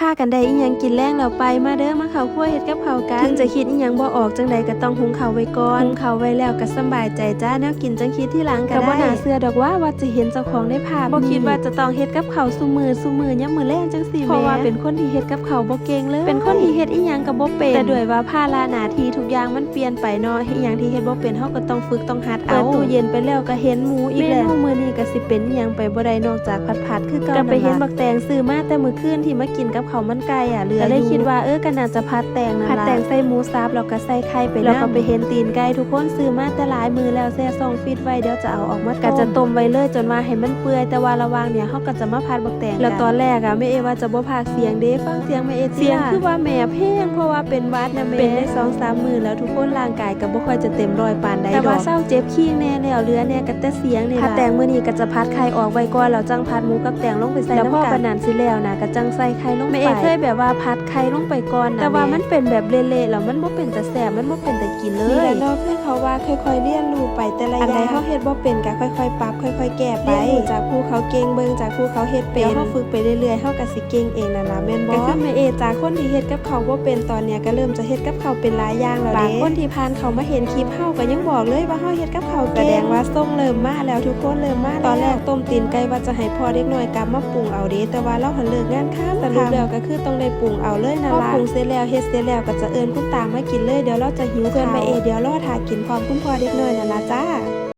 พากันได้อีหยังกินแรงแล้วไปมาเด้อมาเข้าครัวเฮ็ดกับข้าวกันถึงจะคิดอีหยังบ่ออกจังใดก็ต้องหุงข้าวไว้ก่อนหุงข้าวไว้แล้วก็สำบายใจจ้าแนวกินจังคิดที่หลังก็ได้บ่น่าเชื่อดอกว่าจะเห็นเจ้าของในภาพบ่คิดว่าจะต้องเฮ็ดกับข้าวซุมื้อยามมื้อแลงจังซี่เพราะว่าเป็นคนที่เฮ็ดกับข้าวบ่เก่งเลยเป็นคนที่เฮ็ดอีหยังก็บ่เป็นแต่ด้วยว่าภาระหน้าที่ทุกอย่างมันเปลี่ยนไปเนาะอีหยังที่เฮ็ดบ่เป็นเฮาก็ต้องฝึกต้องหัดเอาเปิดตู้เย็นไปแล้วก็เห็นหมูอีกแล้วเมนูมื้อนี้ก็สิเป็นอีหยังไปบ่ได้นอกจากผัดคือเก่าก็ไปเห็นบักแตงซื้อมาแต่มื้อคืนที่มากินกับข้าวมันไก่เหลือเลยคิดว่าก็น่าจะผัดแตงนั่นล่ะผัดแตงใส่หมูสับแล้วก็ใส่ไข่ไปแล้วก็ไปเห็นตีนไก่ทุกคนซื้อมาแต่หลายมือแล้วแช่ซองฟีดไว้เดี๋ยวจะเอาออกมาก็จะต้มไว้เลยจนว่าให้มันเปื่อยแต่ว่าระหว่างเนี่ยเฮาก็จะมาผัดบักแตงแล้วตอนแรกแม่เอว่าจะบ่พากเสียงเด้ฟังเสียงแม่เอเสียงคือว่าแม่เพลงเพราะว่าเป็นหวัดนะแม่เป็นได้ 2-3 มื้อแล้วทุกคนร่างกายก็บ่ค่อยจะเต็ม100ปานใดดอกแต่ว่าเศร้าเจ็บขี้แน่แล้วเหลือแน่ก็แต่เสียงนี่ล่ะผัดแตงมื้อนี้ก็จะผัดไข่ออกไว้ก่อนแล้วจังผัดหมูกับแตงลงไปใส่น้ำกันแล้วพอปานนั้นสิแล้วนะก็จังใส่ไข่ลงไปแม่เอเคยแบบว่าผัดไข่ลงไปก่อนนะแต่ว่ามันเป็นแบบเละๆแล้วมันบ่เป็นตาแซ่บมันบ่เป็นตากินเลยนี่แหละเนาะคือเขาว่าค่อยๆเรียนรู้ไปแต่ละอย่างอันใดเฮาเฮ็ดบ่เป็นก็ค่อยๆปรับค่อยๆแก้ไปจากผู้เขาเก่งเบิ่งจากผู้เขาเฮ็ดเป็นเฮาฝึกไปเรื่อยๆเฮาก็สิเก่งเองนั่นล่ะแม่นบ่ก็คือแม่เอจากคนที่เฮ็ดกับเขาบ่เป็นตอนเนี้ยก็เริ่มจะเฮ็ดกับเขาเป็นหลายอย่างแล้วเด้บางคนที่ผ่านเขามาเห็นคลิปเฮาก็ยังบอกเลยว่าเฮาเฮ็ดกับเขาแสดงว่าส่งเริ่มมาแล้วทุกคนเริ่มมาตอนแรกต้มตีนไก่ว่าจะให้พ่อเด็กน้อยกลับมาปรุงเอาเด้แต่ว่าเราหันเลิกงานค่ำสรุปแล้วก็คือต้องได้ปรุงเอาเลยนั่นล่ะพอปรุงเสร็จแล้วเฮ็ดเสร็จแล้วก็จะเอิ้นคุณตามากินเลยเดี๋ยวเราจะหิวส่วนแม่เอเดี๋ยวรอท่ากินพร้อมคุณพ่อเด็กน้อยนั่นล่ะจ้า